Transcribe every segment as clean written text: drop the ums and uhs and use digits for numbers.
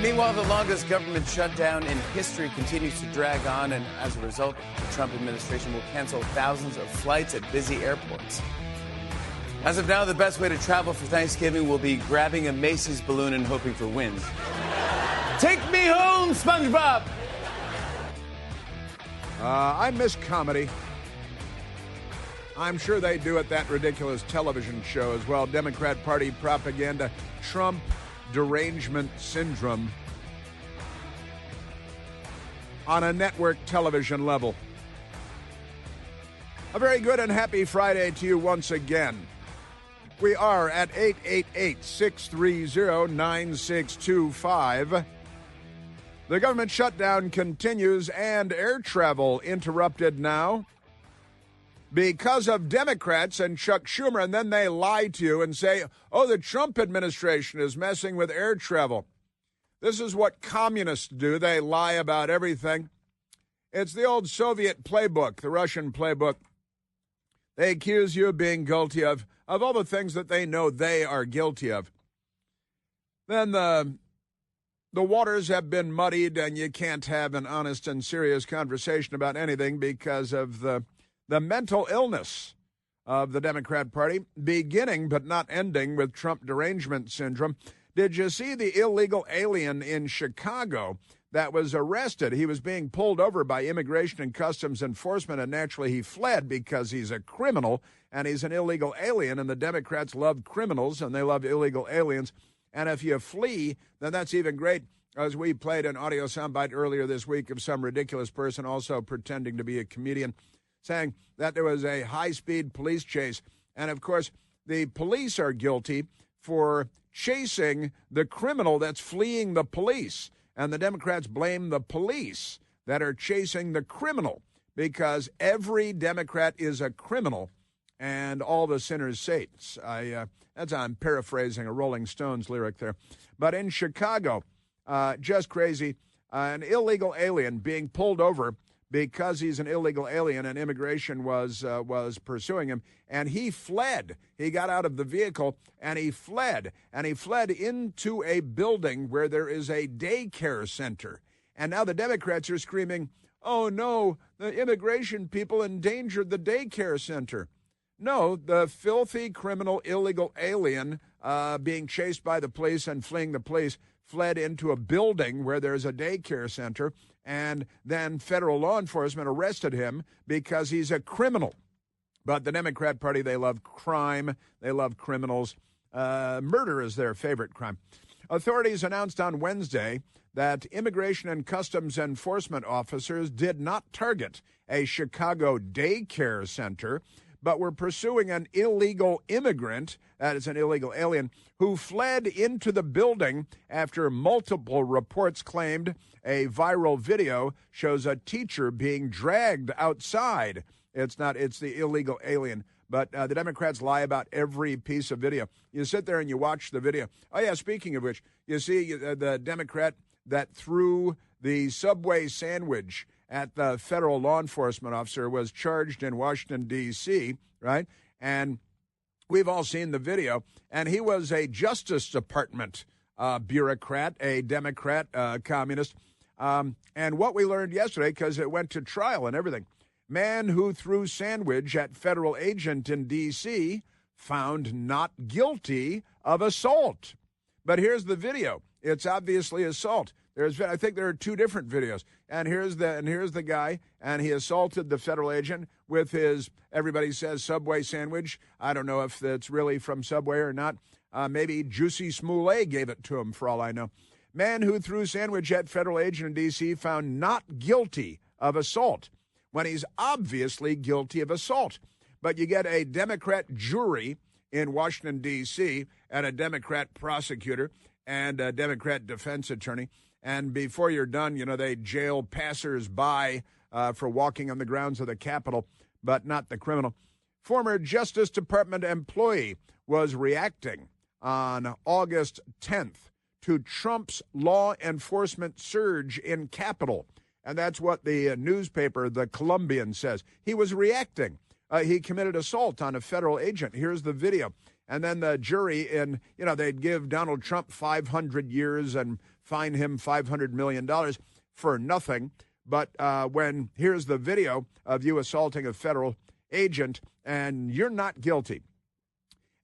Meanwhile, the longest government shutdown in history continues to drag on, and as a result, the Trump administration will cancel thousands of flights at busy airports. As of now, the best way to travel for Thanksgiving will be grabbing a Macy's balloon and hoping for wind. Take me home, SpongeBob! I miss comedy. I'm sure they do at that ridiculous television show as well. Democrat Party propaganda, Trump derangement syndrome on a network television level. A very good and happy Friday to you once again. We are at 888-630-9625. The government shutdown continues and air travel interrupted now because of Democrats and Chuck Schumer, and then they lie to you and say, oh, the Trump administration is messing with air travel. This is what communists do. They lie about everything. It's the old Soviet playbook, the Russian playbook. They accuse you of being guilty of all the things that they know they are guilty of. Then the waters have been muddied, and you can't have an honest and serious conversation about anything because of the mental illness of the Democrat Party, beginning but not ending with Trump derangement syndrome. Did you see the illegal alien in Chicago that was arrested? He was being pulled over by Immigration and Customs Enforcement, and naturally he fled because he's a criminal and he's an illegal alien, and the Democrats love criminals and they love illegal aliens. And if you flee, then that's even great, as we played an audio soundbite earlier this week of some ridiculous person also pretending to be a comedian, saying that there was a high-speed police chase. And, of course, the police are guilty for chasing the criminal that's fleeing the police. And the Democrats blame the police that are chasing the criminal because every Democrat is a criminal and all the sinners saints. I'm paraphrasing a Rolling Stones lyric there. But in Chicago, just crazy, an illegal alien being pulled over because he's an illegal alien and immigration was pursuing him, and he fled. He got out of the vehicle and he fled into a building where there is a daycare center. And now the Democrats are screaming, oh no, the immigration people endangered the daycare center. No, the filthy criminal illegal alien being chased by the police and fleeing the police fled into a building where there's a daycare center, and then federal law enforcement arrested him because he's a criminal. But the Democrat Party, they love crime. They love criminals. Murder is their favorite crime. Authorities announced on Wednesday that Immigration and Customs Enforcement officers did not target a Chicago daycare center, but were pursuing an illegal immigrant, that is an illegal alien, who fled into the building after multiple reports claimed a viral video shows a teacher being dragged outside. It's the illegal alien. But the Democrats lie about every piece of video. You sit there and you watch the video. Oh, yeah, speaking of which, you see the Democrat that threw the Subway sandwich at the federal law enforcement officer was charged in Washington, D.C., right? And we've all seen the video. And he was a Justice Department bureaucrat, a Democrat, communist. And what we learned yesterday, because it went to trial and everything, man who threw sandwich at federal agent in D.C. found not guilty of assault. But here's the video. It's obviously assault. I think there are two different videos. And here's the guy, and he assaulted the federal agent with his, everybody says, Subway sandwich. I don't know if that's really from Subway or not. Maybe Juicy Smollett gave it to him, for all I know. Man who threw sandwich at federal agent in D.C. found not guilty of assault when he's obviously guilty of assault. But you get a Democrat jury in Washington, D.C., and a Democrat prosecutor and a Democrat defense attorney. And before you're done, they jail passers-by for walking on the grounds of the Capitol, but not the criminal. Former Justice Department employee was reacting on August 10th to Trump's law enforcement surge in Capitol. And that's what the newspaper, the Columbian, says. He was reacting. He committed assault on a federal agent. Here's the video. And then the jury they'd give Donald Trump 500 years and fine him $500 million for nothing. But here's the video of you assaulting a federal agent and you're not guilty.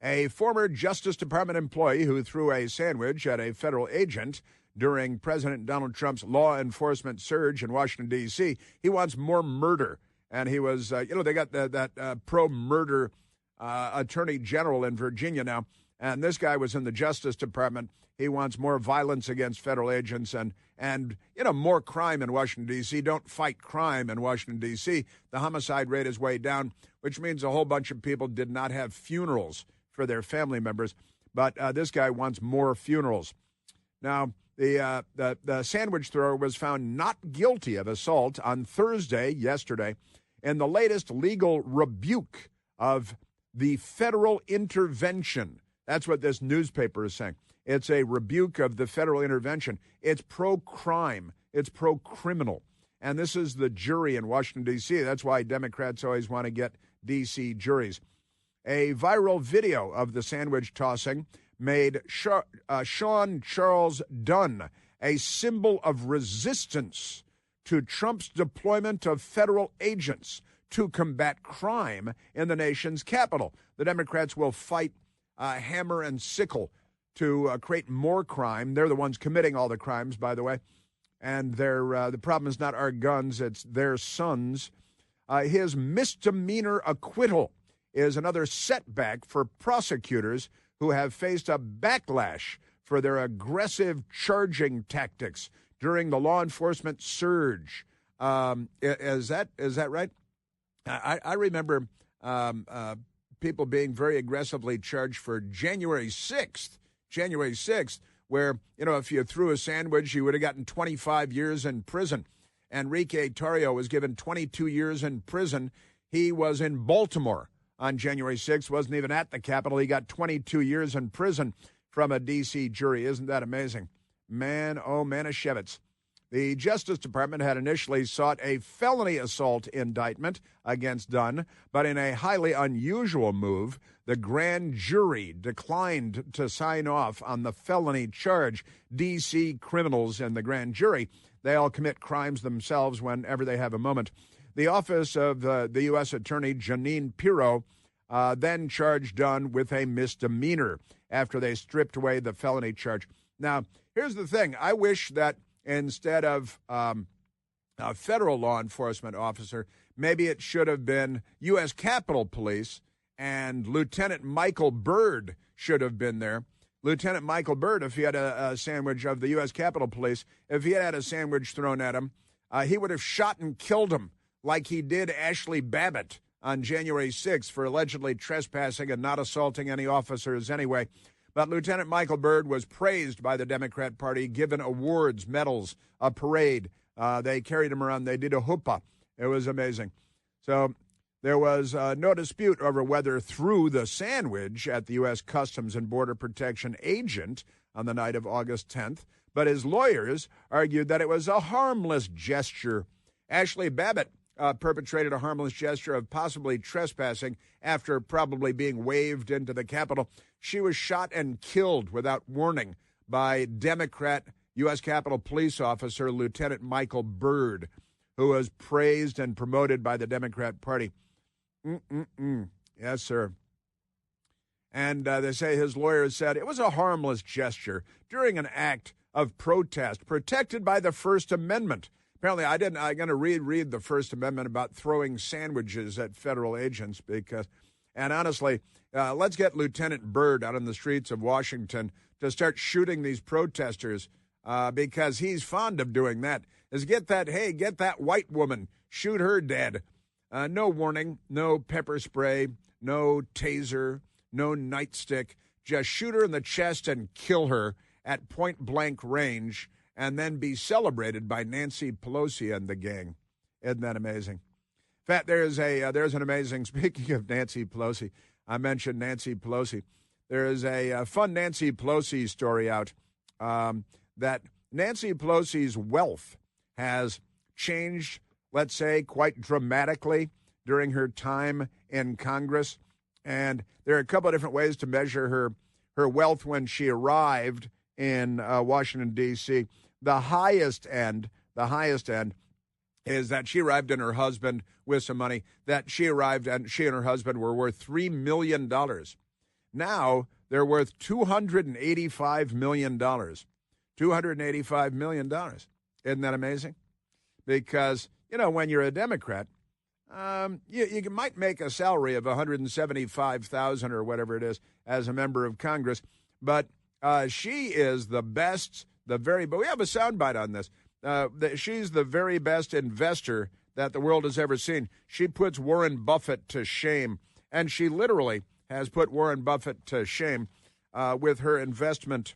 A former Justice Department employee who threw a sandwich at a federal agent during President Donald Trump's law enforcement surge in Washington, D.C., he wants more murder. And he was, they got that pro-murder attorney general in Virginia now. And this guy was in the Justice Department. He wants more violence against federal agents and more crime in Washington, D.C. Don't fight crime in Washington, D.C. The homicide rate is way down, which means a whole bunch of people did not have funerals for their family members. But this guy wants more funerals. Now, the sandwich thrower was found not guilty of assault on Thursday, yesterday, in the latest legal rebuke of the federal intervention. That's what this newspaper is saying. It's a rebuke of the federal intervention. It's pro-crime. It's pro-criminal. And this is the jury in Washington, D.C. That's why Democrats always want to get D.C. juries. A viral video of the sandwich tossing made Sean Charles Dunn a symbol of resistance to Trump's deployment of federal agents to combat crime in the nation's capital. The Democrats will fight hammer and sickle to create more crime. They're the ones committing all the crimes, by the way. And the problem is not our guns, it's their sons. His misdemeanor acquittal is another setback for prosecutors who have faced a backlash for their aggressive charging tactics during the law enforcement surge. Is that right? I remember people being very aggressively charged for January 6th, where, if you threw a sandwich, you would have gotten 25 years in prison. Enrique Tarrio was given 22 years in prison. He was in Baltimore on January 6th, wasn't even at the Capitol. He got 22 years in prison from a D.C. jury. Isn't that amazing? Man, oh, Manischewitz. The Justice Department had initially sought a felony assault indictment against Dunn, but in a highly unusual move, the grand jury declined to sign off on the felony charge. D.C. criminals in the grand jury, they all commit crimes themselves whenever they have a moment. The office of the U.S. Attorney Janine Pirro then charged Dunn with a misdemeanor after they stripped away the felony charge. Now, here's the thing. I wish that instead of a federal law enforcement officer, maybe it should have been U.S. Capitol Police, and Lieutenant Michael Byrd should have been there. Lieutenant Michael Byrd, if he had a sandwich of the U.S. Capitol Police, if he had a sandwich thrown at him, he would have shot and killed him like he did Ashley Babbitt on January 6th for allegedly trespassing and not assaulting any officers anyway. But Lieutenant Michael Byrd was praised by the Democrat Party, given awards, medals, a parade. They carried him around. They did a hoopah. It was amazing. So there was no dispute over whether threw the sandwich at the U.S. Customs and Border Protection agent on the night of August 10th. But his lawyers argued that it was a harmless gesture. Ashley Babbitt perpetrated a harmless gesture of possibly trespassing after probably being waved into the Capitol. She was shot and killed without warning by Democrat U.S. Capitol Police officer Lieutenant Michael Byrd, who was praised and promoted by the Democrat Party. Yes, sir. And they say his lawyers said it was a harmless gesture during an act of protest protected by the First Amendment. Apparently, I'm going to read the First Amendment about throwing sandwiches at federal agents and honestly, let's get Lieutenant Byrd out on the streets of Washington to start shooting these protesters because he's fond of doing that. Get that white woman, shoot her dead. No warning, no pepper spray, no taser, no nightstick. Just shoot her in the chest and kill her at point-blank range, and then be celebrated by Nancy Pelosi and the gang. Isn't that amazing? In fact, there's an amazing, speaking of Nancy Pelosi, I mentioned Nancy Pelosi. There is a fun Nancy Pelosi story out that Nancy Pelosi's wealth has changed, let's say, quite dramatically during her time in Congress. And there are a couple of different ways to measure her wealth when she arrived in Washington, D.C. The highest end is that she arrived and her husband with some money, that she arrived and she and her husband were worth $3 million. Now they're worth $285 million. $285 million. Isn't that amazing? Because, when you're a Democrat, you might make a salary of $175,000 or whatever it is as a member of Congress, but she is the best, but we have a soundbite on this. She's the very best investor that the world has ever seen. She puts Warren Buffett to shame, and she literally has put Warren Buffett to shame with her investment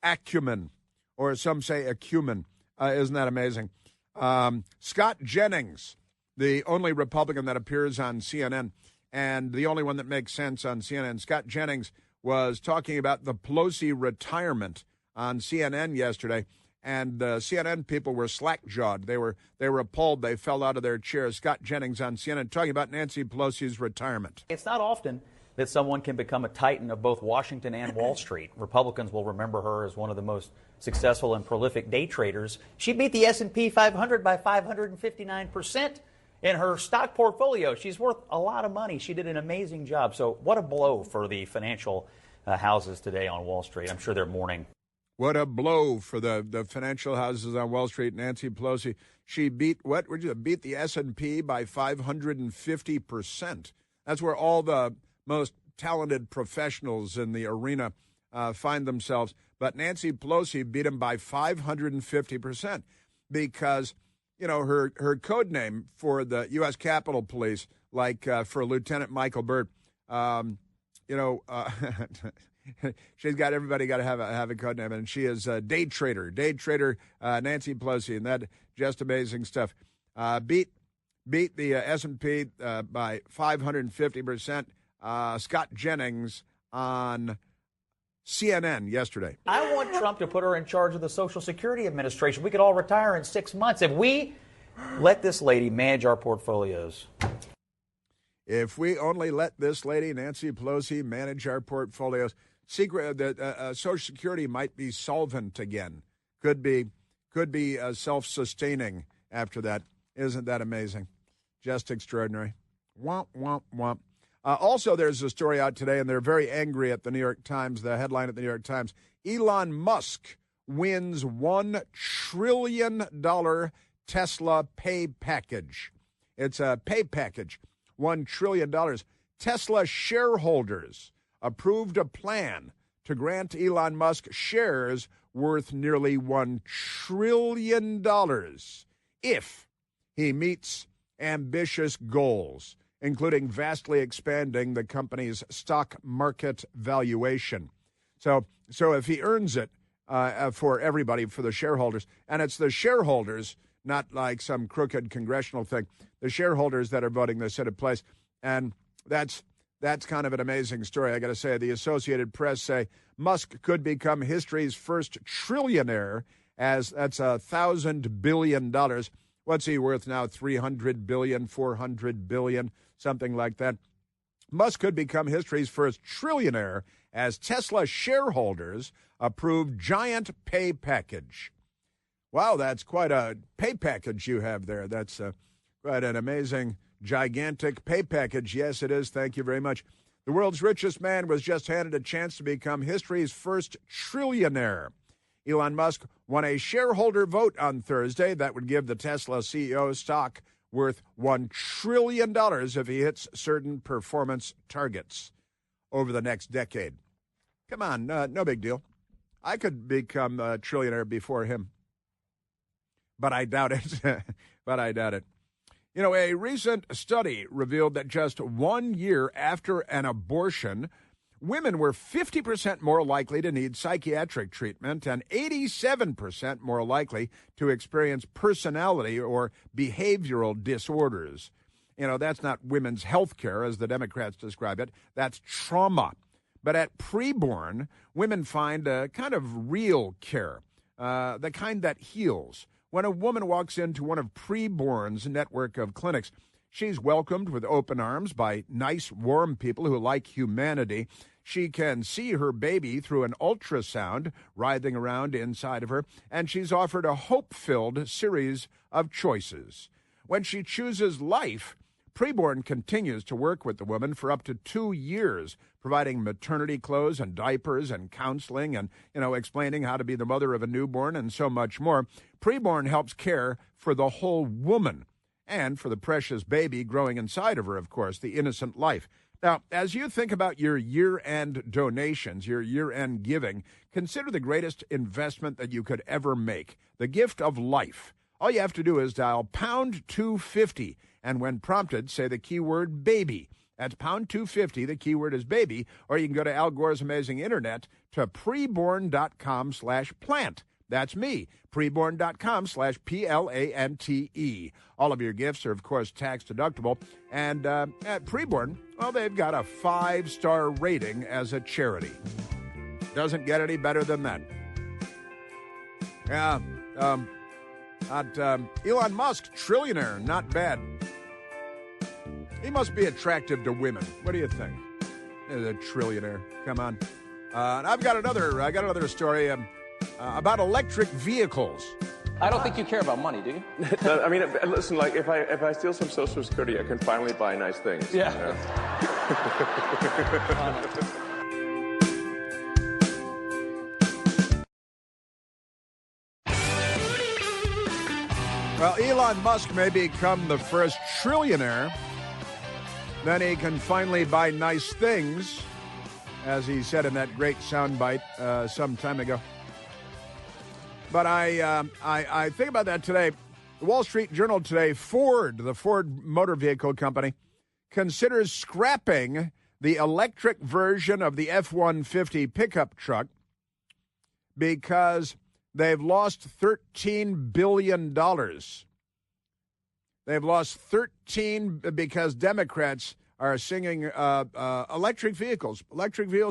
acumen, or some say acumen. Isn't that amazing? Scott Jennings, the only Republican that appears on CNN, and the only one that makes sense on CNN, Scott Jennings was talking about the Pelosi retirement on CNN yesterday, and the CNN people were slack-jawed. They were appalled. They fell out of their chairs. Scott Jennings on CNN talking about Nancy Pelosi's retirement. It's not often that someone can become a titan of both Washington and Wall Street. Republicans will remember her as one of the most successful and prolific day traders. She beat the S&P 500 by 559% in her stock portfolio. She's worth a lot of money. She did an amazing job. So what a blow for the financial houses today on Wall Street. I'm sure they're mourning. What a blow for the financial houses on Wall Street. Nancy Pelosi, she beat the S&P by 550%. That's where all the most talented professionals in the arena find themselves. But Nancy Pelosi beat them by 550% because, her code name for the U.S. Capitol Police, like for Lieutenant Michael Byrd, everybody got to have a code name, and she is day trader Nancy Pelosi, and that just amazing stuff. Beat the S&P by 550%. Scott Jennings on CNN yesterday. I want Trump to put her in charge of the Social Security Administration. We could all retire in 6 months if we let this lady manage our portfolios. If we only let this lady, Nancy Pelosi, manage our portfolios, Social Security might be solvent again. Could be self-sustaining after that. Isn't that amazing? Just extraordinary. Womp, womp, womp. Also, there's a story out today, and they're very angry at the New York Times, the headline at the New York Times. Elon Musk wins $1 trillion Tesla pay package. It's a pay package, $1 trillion. Tesla shareholders approved a plan to grant Elon Musk shares worth nearly $1 trillion if he meets ambitious goals, including vastly expanding the company's stock market valuation. So if he earns it for everybody, for the shareholders, and it's the shareholders, not like some crooked congressional thing, the shareholders that are voting this into place, and that's kind of an amazing story. I got to say, the Associated Press say Musk could become history's first trillionaire, as that's $1,000 billion. What's he worth now? 300 billion, 400 billion, something like that. Musk could become history's first trillionaire as Tesla shareholders approve giant pay package. Wow, that's quite a pay package you have there. That's quite an amazing, gigantic pay package. Yes, it is. Thank you very much. The world's richest man was just handed a chance to become history's first trillionaire. Elon Musk won a shareholder vote on Thursday that would give the Tesla CEO stock worth $1 trillion if he hits certain performance targets over the next decade. Come on, no big deal. I could become a trillionaire before him. But I doubt it. A recent study revealed that just 1 year after an abortion, women were 50% more likely to need psychiatric treatment and 87% more likely to experience personality or behavioral disorders. That's not women's health care, as the Democrats describe it. That's trauma. But at preborn, women find a kind of real care, the kind that heals. When a woman walks into one of preborn's network of clinics, She's welcomed with open arms by nice, warm people who like humanity. She can see her baby through an ultrasound writhing around inside of her, and she's offered a hope-filled series of choices. When she chooses life, Preborn continues to work with the woman for up to 2 years, providing maternity clothes and diapers and counseling and, explaining how to be the mother of a newborn and so much more. Preborn helps care for the whole woman and for the precious baby growing inside of her, of course, the innocent life. Now, as you think about your year-end donations, your year-end giving, consider the greatest investment that you could ever make, the gift of life. All you have to do is dial pound 250, and when prompted, say the keyword baby. That's pound 250, the keyword is baby, or you can go to Al Gore's amazing internet to preborn.com/plant. That's me, preborn.com/PLANTE. All of your gifts are, of course, tax deductible. And at Preborn, well, they've got a 5-star rating as a charity. Doesn't get any better than that. Yeah, Elon Musk, trillionaire, not bad. He must be attractive to women. What do you think? He's a trillionaire. Come on. And I got another story about electric vehicles. I don't think you care about money, do you? I mean, listen, like if I steal some Social Security, I can finally buy nice things. Yeah. You know? Well, Elon Musk may become the first trillionaire. Then he can finally buy nice things, as he said in that great soundbite some time ago. But I think about that today. The Wall Street Journal today, Ford, the Ford Motor Vehicle Company, considers scrapping the electric version of the F-150 pickup truck because they've lost $13 billion. They've lost 13 because Democrats are singing electric vehicles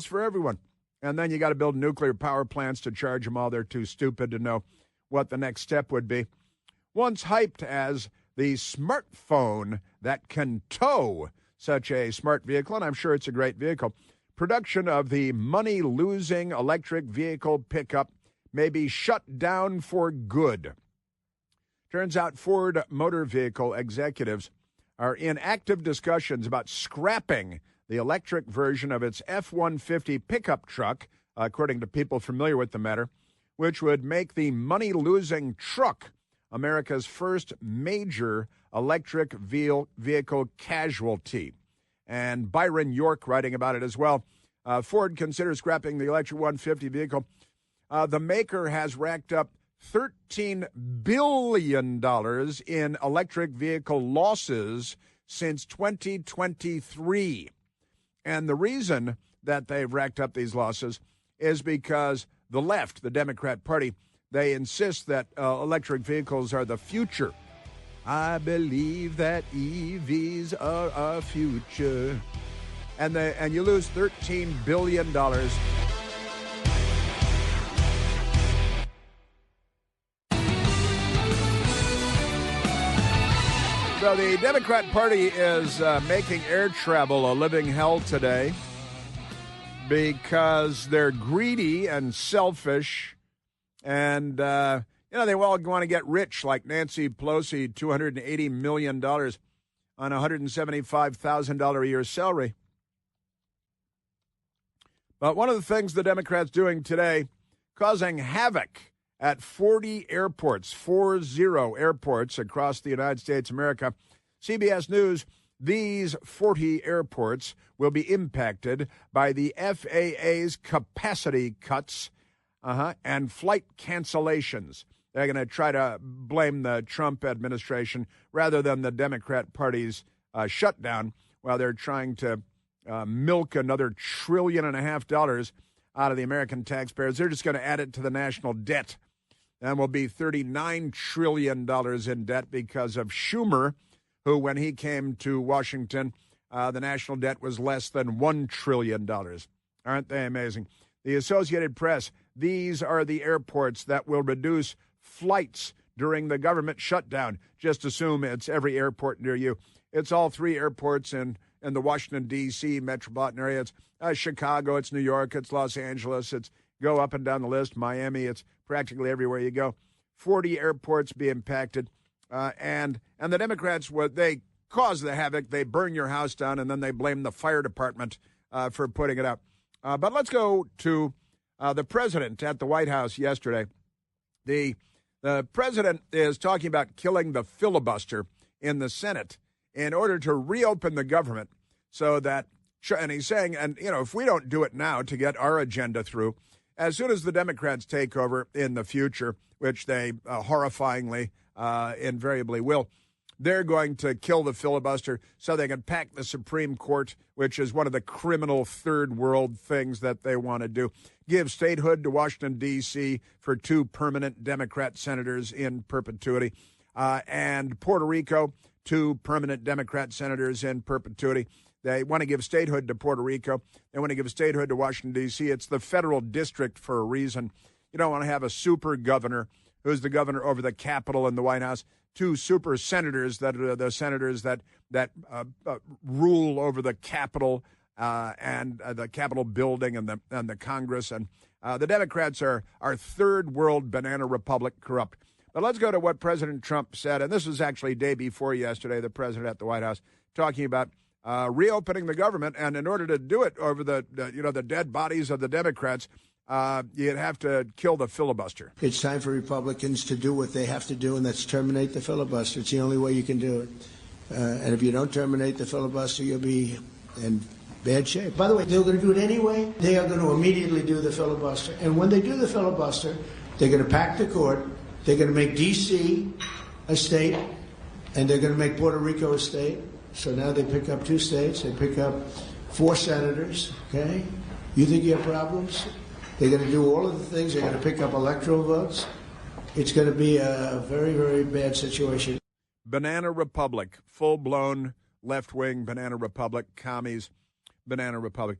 for everyone. And then you got to build nuclear power plants to charge them all. They're too stupid to know what the next step would be. Once hyped as the smartphone that can tow such a smart vehicle, and I'm sure it's a great vehicle, production of the money-losing electric vehicle pickup may be shut down for good. Turns out Ford Motor Vehicle executives are in active discussions about scrapping the electric version of its F-150 pickup truck, according to people familiar with the matter, which would make the money-losing truck America's first major electric vehicle casualty. And Byron York writing about it as well. Ford considers scrapping the electric 150 vehicle. The maker has racked up $13 billion in electric vehicle losses since 2023. And the reason that they've racked up these losses is because the left, the Democrat Party, they insist that electric vehicles are the future. I believe that EVs are our future. And you lose $13 billion. So the Democrat Party is making air travel a living hell today because they're greedy and selfish, and they all want to get rich, like Nancy Pelosi, $280 million on a $175,000 a year salary. But one of the things the Democrats doing today, causing havoc at 40 airports, 40 airports across the United States of America. CBS News, these 40 airports will be impacted by the FAA's capacity cuts and flight cancellations. They're going to try to blame the Trump administration rather than the Democrat Party's shutdown while they're trying to milk another $1.5 trillion out of the American taxpayers. They're just going to add it to the national debt. And will be $39 trillion in debt because of Schumer, who, when he came to Washington, the national debt was less than $1 trillion. Aren't they amazing? The Associated Press, these are the airports that will reduce flights during the government shutdown. Just assume it's every airport near you. It's all three airports in the Washington, D.C. metropolitan area. It's Chicago, it's New York, it's Los Angeles, it's go up and down the list, Miami, it's practically everywhere you go. 40 airports be impacted. And the Democrats, they cause the havoc. They burn your house down, and then they blame the fire department for putting it out. But let's go to the president at the White House yesterday. The president is talking about killing the filibuster in the Senate in order to reopen the government so that, and he's saying, and, if we don't do it now to get our agenda through, as soon as the Democrats take over in the future, which they horrifyingly invariably will, they're going to kill the filibuster so they can pack the Supreme Court, which is one of the criminal third world things that they want to do. Give statehood to Washington, D.C. for 2 permanent Democrat senators in perpetuity, and Puerto Rico, 2 permanent Democrat senators in perpetuity. They want to give statehood to Puerto Rico. They want to give statehood to Washington, D.C. It's the federal district for a reason. You don't want to have a super governor who's the governor over the Capitol and the White House, 2 super senators that are the senators that rule over the Capitol and the Capitol building and the Congress. And the Democrats are third world banana republic corrupt. But let's go to what President Trump said, and this was actually day before yesterday, the president at the White House, talking about reopening the government, and in order to do it over the dead bodies of the Democrats, you'd have to kill the filibuster. It's time for Republicans to do what they have to do, and that's terminate the filibuster. It's the only way you can do it. And if you don't terminate the filibuster, you'll be in bad shape. By the way, they're going to do it anyway. They are going to immediately do the filibuster. And when they do the filibuster, they're going to pack the court. They're going to make D.C. a state, and they're going to make Puerto Rico a state. So now they pick up 2 states. They pick up 4 senators, okay? You think you have problems? They're going to do all of the things. They're going to pick up electoral votes. It's going to be a very, very bad situation. Banana Republic, full-blown left-wing Banana Republic, commies, Banana Republic.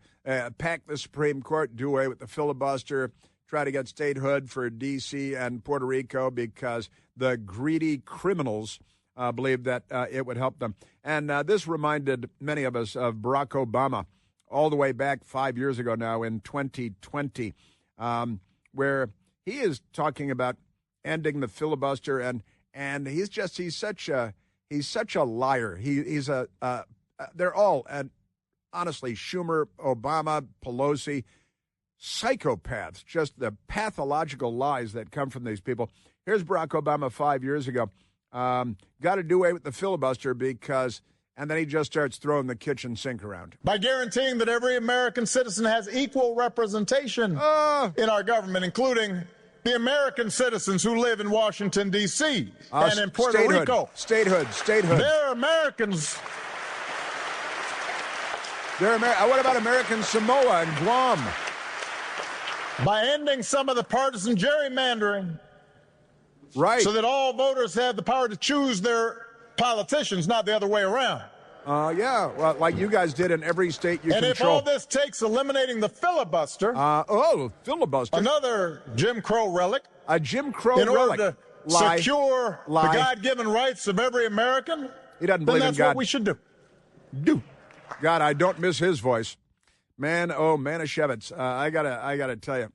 Pack the Supreme Court, do away with the filibuster, try to get statehood for D.C. and Puerto Rico because the greedy criminals believe that it would help them. And this reminded many of us of Barack Obama all the way back 5 years ago now in 2020, where he is talking about ending the filibuster, and he's such a liar. They're all, and honestly, Schumer, Obama, Pelosi, psychopaths, just the pathological lies that come from these people. Here's Barack Obama 5 years ago. Got to do away with the filibuster because, and then he just starts throwing the kitchen sink around. By guaranteeing that every American citizen has equal representation in our government, including the American citizens who live in Washington, D.C. and in Puerto Rico. Statehood. They're Americans. What about American Samoa and Guam? By ending some of the partisan gerrymandering. Right. So that all voters have the power to choose their politicians, not the other way around. Yeah, well, like you guys did in every state you control. And if all this takes eliminating the filibuster. Filibuster. Another Jim Crow relic. A Jim Crow relic. In order to secure the God-given rights of every American. He doesn't believe in God. That's what we should do. God, I don't miss his voice. Man, Manischewitz, I gotta tell you,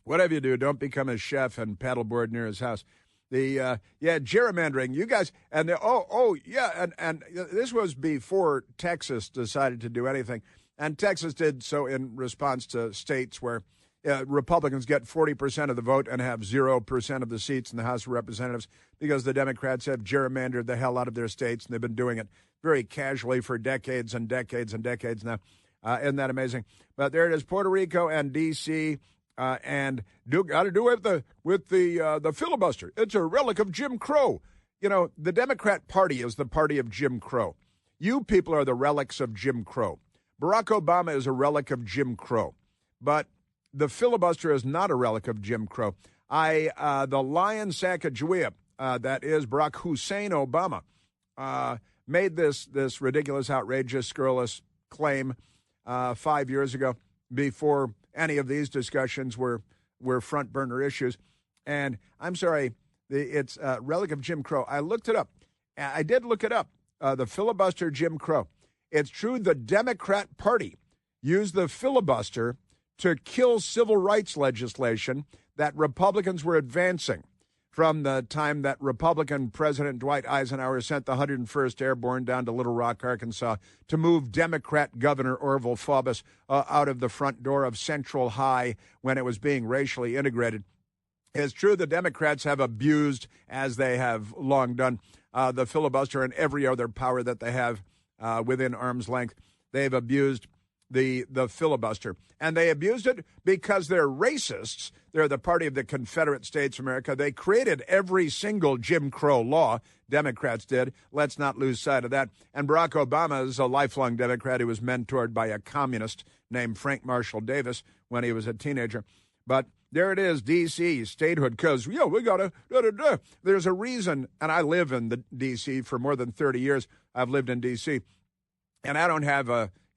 whatever you do, don't become a chef and paddleboard near his house. Gerrymandering, you guys, and and this was before Texas decided to do anything, and Texas did so in response to states where Republicans get 40% of the vote and have 0% of the seats in the House of Representatives because the Democrats have gerrymandered the hell out of their states, and they've been doing it very casually for decades and decades and decades now. Isn't that amazing? But there it is, Puerto Rico and D.C., and got to do it with the filibuster. It's a relic of Jim Crow. You know, the Democrat Party is the party of Jim Crow. You people are the relics of Jim Crow. Barack Obama is a relic of Jim Crow. But the filibuster is not a relic of Jim Crow. The lion Sacagawea, that is Barack Hussein Obama, made this ridiculous, outrageous, scurrilous claim 5 years ago before any of these discussions were front burner issues. And I'm sorry, it's a relic of Jim Crow. I looked it up. I did look it up. the filibuster Jim Crow. It's true the Democrat Party used the filibuster to kill civil rights legislation that Republicans were advancing from the time that Republican President Dwight Eisenhower sent the 101st Airborne down to Little Rock, Arkansas, to move Democrat Governor Orville Faubus out of the front door of Central High when it was being racially integrated. It's true the Democrats have abused, as they have long done, the filibuster and every other power that they have within arm's length. They've abused the filibuster. And they abused it because they're racists. They're the party of the Confederate States of America. They created every single Jim Crow law. Democrats did. Let's not lose sight of that. And Barack Obama is a lifelong Democrat who was mentored by a communist named Frank Marshall Davis when he was a teenager. But there it is, D.C., statehood, because, we got to, There's a reason, and I live in the D.C. for more than 30 years. I've lived in D.C., and I don't have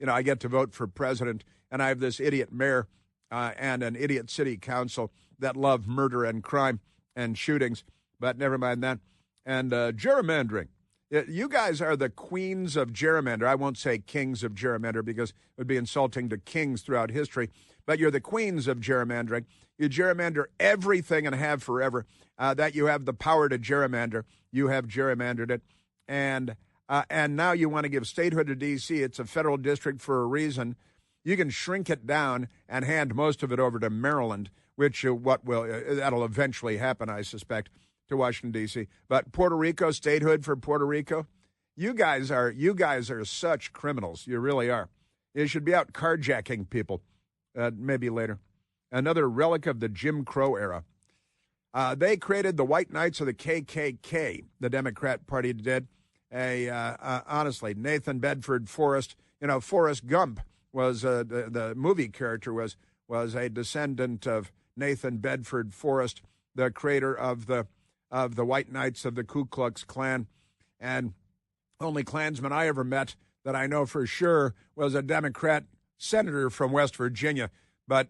I get to vote for president, and I have this idiot mayor and an idiot city council that love murder and crime and shootings, but never mind that. And gerrymandering. You guys are the queens of gerrymander. I won't say kings of gerrymander because it would be insulting to kings throughout history, but you're the queens of gerrymandering. You gerrymander everything and have forever. That you have the power to gerrymander. You have gerrymandered it. And now you want to give statehood to D.C. It's a federal district for a reason. You can shrink it down and hand most of it over to Maryland, which that'll eventually happen, I suspect, to Washington, D.C. But Puerto Rico, statehood for Puerto Rico, you guys are such criminals. You really are. You should be out carjacking people, maybe later. Another relic of the Jim Crow era. They created the White Knights of the KKK, the Democrat Party did. Honestly, Nathan Bedford Forrest, Forrest Gump was the movie character was a descendant of Nathan Bedford Forrest, the creator of the White Knights of the Ku Klux Klan. And only Klansman I ever met that I know for sure was a Democrat senator from West Virginia. But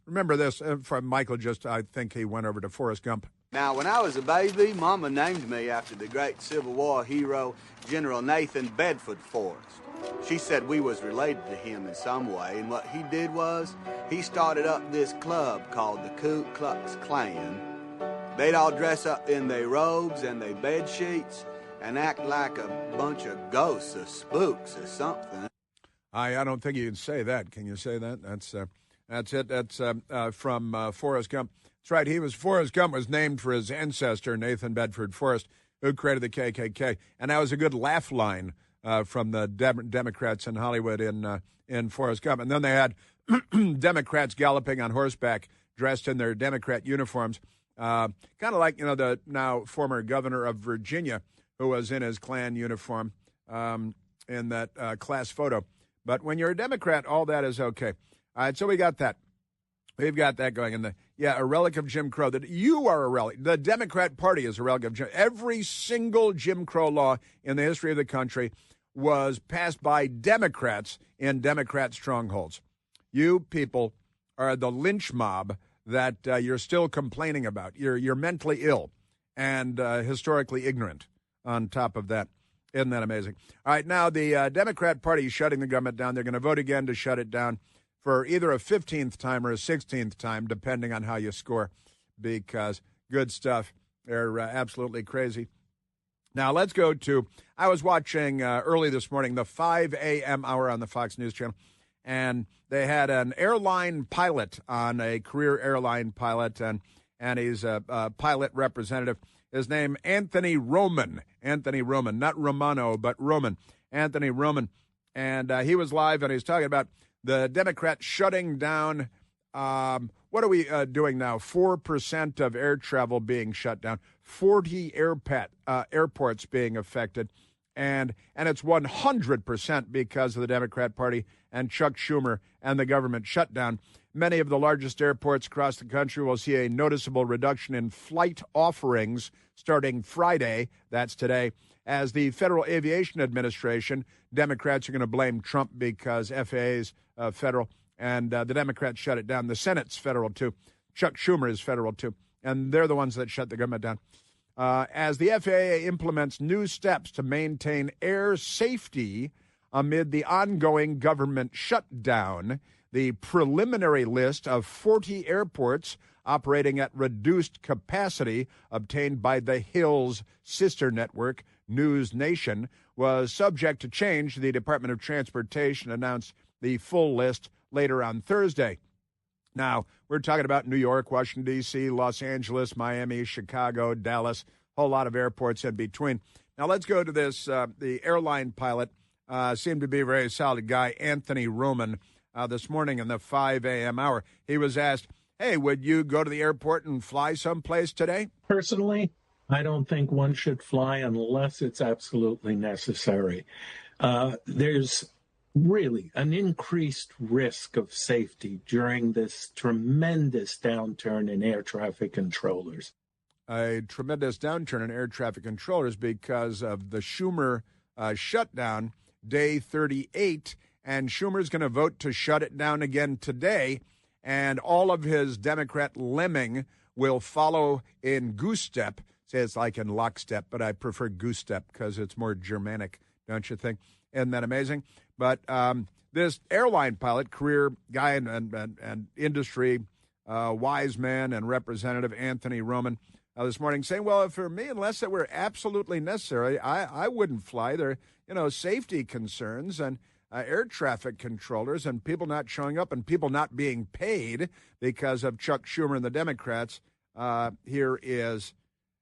remember this from Michael, I think he went over to Forrest Gump. Now, when I was a baby, Mama named me after the great Civil War hero, General Nathan Bedford Forrest. She said we was related to him in some way, and what he did was he started up this club called the Ku Klux Klan. They'd all dress up in their robes and their bed sheets and act like a bunch of ghosts or spooks or something. I don't think you can say that. Can you say that? That's it. That's from Forrest Gump. That's right. Forrest Gump was named for his ancestor, Nathan Bedford Forrest, who created the KKK. And that was a good laugh line from the Democrats in Hollywood in Forrest Gump. And then they had Democrats galloping on horseback, dressed in their Democrat uniforms, kind of like, the now former governor of Virginia, who was in his Klan uniform in that class photo. But when you're a Democrat, all that is okay. All right, so we got that. We've got that going. A relic of Jim Crow. That you are a relic. The Democrat Party is a relic of Jim. Every single Jim Crow law in the history of the country was passed by Democrats in Democrat strongholds. You people are the lynch mob that you're still complaining about. You're mentally ill and historically ignorant on top of that. Isn't that amazing? All right, now the Democrat Party is shutting the government down. They're going to vote again to shut it down for either a 15th time or a 16th time, depending on how you score, because good stuff. They're absolutely crazy. Now, let's go to, I was watching early this morning, the 5 a.m. hour on the Fox News Channel, and they had an airline pilot on, a career airline pilot, and he's a pilot representative. His name, Anthony Roman, not Romano, but Roman, Anthony Roman. And he was live, and he's talking about the Democrats shutting down, what are we doing now? 4% of air travel being shut down, 40 airports being affected, and it's 100% because of the Democrat Party and Chuck Schumer and the government shutdown. Many of the largest airports across the country will see a noticeable reduction in flight offerings starting Friday, that's today, as the Federal Aviation Administration, Democrats are going to blame Trump because FAA's federal, and the Democrats shut it down. The Senate's federal, too. Chuck Schumer is federal, too. And they're the ones that shut the government down. as the FAA implements new steps to maintain air safety amid the ongoing government shutdown. The preliminary list of 40 airports operating at reduced capacity obtained by the Hills sister network, News Nation, was subject to change. The Department of Transportation announced the full list later on Thursday. Now, we're talking about New York, Washington, D.C., Los Angeles, Miami, Chicago, Dallas, a whole lot of airports in between. Now, let's go to this. The airline pilot seemed to be a very solid guy, Anthony Roman, this morning in the 5 a.m. hour. He was asked, hey, would you go to the airport and fly someplace today? Personally, I don't think one should fly unless it's absolutely necessary. There's really an increased risk of safety during this tremendous downturn in air traffic controllers. A tremendous downturn in air traffic controllers because of the Schumer shutdown, day 38, and Schumer's going to vote to shut it down again today, and all of his Democrat lemming will follow in goose step. Say it's like in lockstep, but I prefer goose step because it's more Germanic, don't you think? Isn't that amazing? But this airline pilot, career guy and industry wise man and representative Anthony Roman this morning saying, well, for me, unless it were absolutely necessary, I wouldn't fly. There are, safety concerns and air traffic controllers and people not showing up and people not being paid because of Chuck Schumer and the Democrats. Here is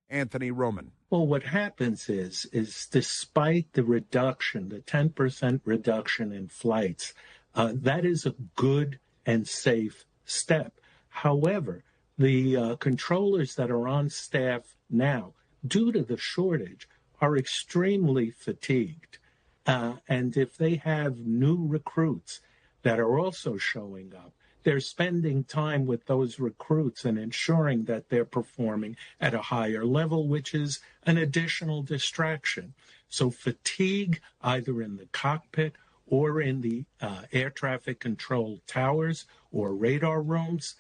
Anthony Roman. Well, what happens is despite the reduction, the 10% reduction in flights, that is a good and safe step. However, the controllers that are on staff now, due to the shortage, are extremely fatigued. And if they have new recruits that are also showing up, they're spending time with those recruits and ensuring that they're performing at a higher level, which is an additional distraction. So fatigue, either in the cockpit or in the air traffic control towers or radar rooms,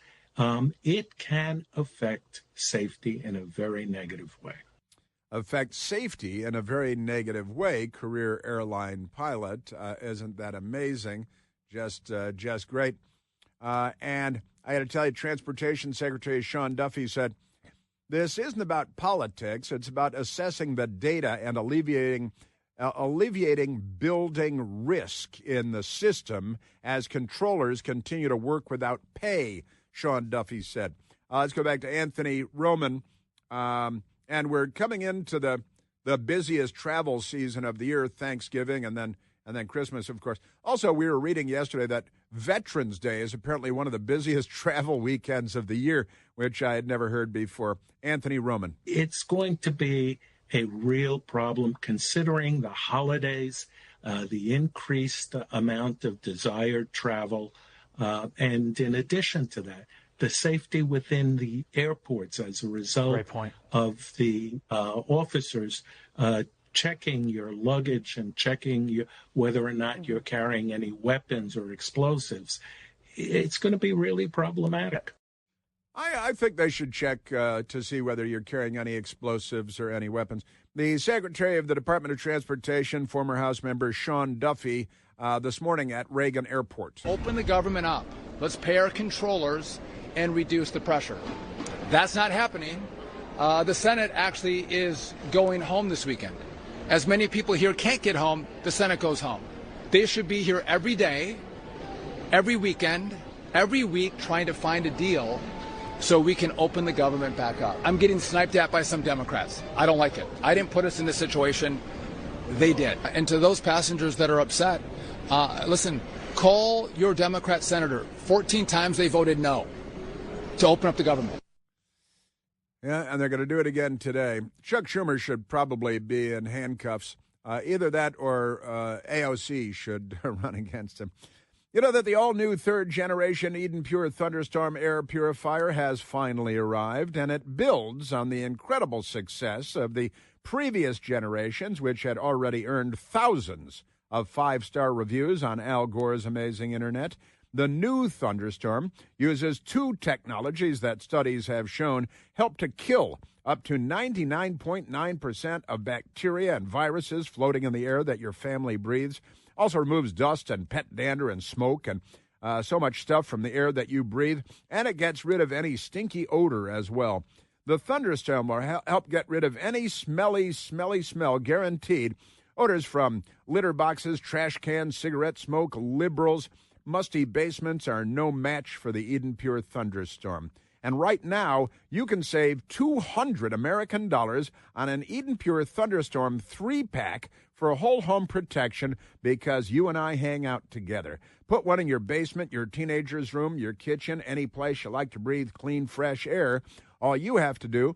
it can affect safety in a very negative way. Affect safety in a very negative way. Career airline pilot. Isn't that amazing? Just great. And I got to tell you, Transportation Secretary Sean Duffy said, this isn't about politics. It's about assessing the data and alleviating building risk in the system as controllers continue to work without pay, Sean Duffy said. Let's go back to Anthony Roman. And we're coming into the busiest travel season of the year, Thanksgiving, and then Christmas, of course. Also, we were reading yesterday that Veterans Day is apparently one of the busiest travel weekends of the year, which I had never heard before. Anthony Roman. It's going to be a real problem considering the holidays, the increased amount of desired travel, and in addition to that, the safety within the airports as a result of the officers checking your luggage and checking whether or not you're carrying any weapons or explosives. It's going to be really problematic. I think they should check to see whether you're carrying any explosives or any weapons. The Secretary of the Department of Transportation, former House member Sean Duffy, this morning at Reagan Airport. Open the government up. Let's pay our controllers and reduce the pressure. That's not happening. The Senate actually is going home this weekend. As many people here can't get home, the Senate goes home. They should be here every day, every weekend, every week trying to find a deal so we can open the government back up. I'm getting sniped at by some Democrats. I don't like it. I didn't put us in this situation. They did. And to those passengers that are upset, listen, call your Democrat senator. 14 times they voted no to open up the government. Yeah, and they're going to do it again today. Chuck Schumer should probably be in handcuffs. Either that or AOC should run against him. You know that the all-new third-generation Eden Pure Thunderstorm air purifier has finally arrived, and it builds on the incredible success of the previous generations, which had already earned thousands of five-star reviews on Al Gore's amazing internet. The new thunderstorm uses two technologies that studies have shown help to kill up to 99.9% of bacteria and viruses floating in the air that your family breathes. Also removes dust and pet dander and smoke and so much stuff from the air that you breathe, and it gets rid of any stinky odor as well. The thunderstorm will help get rid of any smelly smell, guaranteed. Odors from litter boxes, trash cans, cigarette smoke, liberals, musty basements are no match for the Eden Pure thunderstorm. And right now, you can save $200 American on an Eden Pure Thunderstorm 3-pack for whole home protection because you and I hang out together. Put one in your basement, your teenager's room, your kitchen, any place you like to breathe clean, fresh air. All you have to do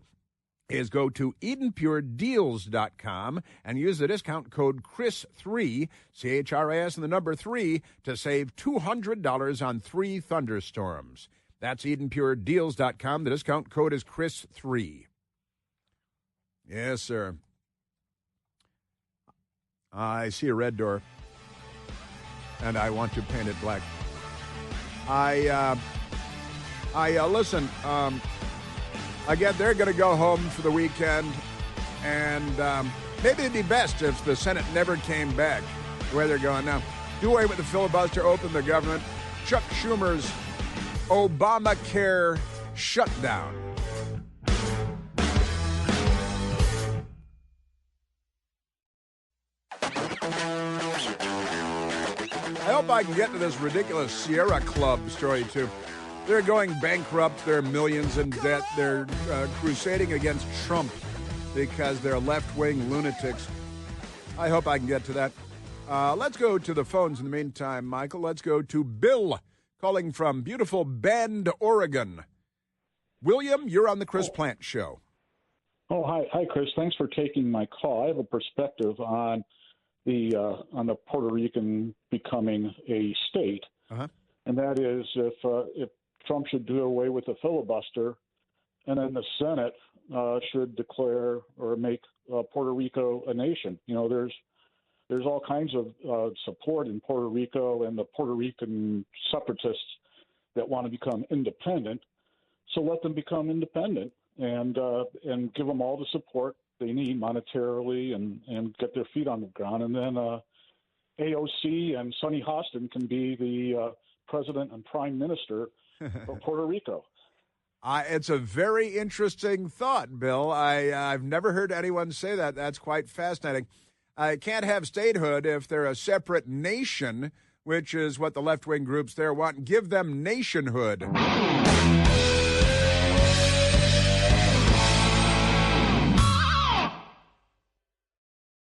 is go to EdenPureDeals.com and use the discount code CHRIS3, C-H-R-I-S and the number 3, to save $200 on 3 thunderstorms. That's EdenPureDeals.com. The discount code is CHRIS3. Yes, sir. I see a red door, and I want to paint it black. Listen, again, they're going to go home for the weekend, and maybe it'd be best if the Senate never came back the way they're going now. Do away with the filibuster, open the government. Chuck Schumer's Obamacare shutdown. I hope I can get to this ridiculous Sierra Club story, too. They're going bankrupt. They're millions in debt. They're crusading against Trump because they're left-wing lunatics. I hope I can get to that. Let's go to the phones in the meantime, Michael. Let's go to Bill, calling from beautiful Bend, Oregon. William, you're on the Chris Plant Show. Oh, hi, Chris. Thanks for taking my call. I have a perspective on the Puerto Rican becoming a state, and that is if Trump should do away with the filibuster, and then the Senate should declare or make Puerto Rico a nation. You know, there's all kinds of support in Puerto Rico and the Puerto Rican separatists that want to become independent. So let them become independent and give them all the support they need monetarily and get their feet on the ground. And then AOC and Sonny Hostin can be the president and prime minister of Puerto Rico. It's a very interesting thought, Bill. I've never heard anyone say that. That's quite fascinating. I can't have statehood if they're a separate nation, which is what the left-wing groups there want. Give them nationhood.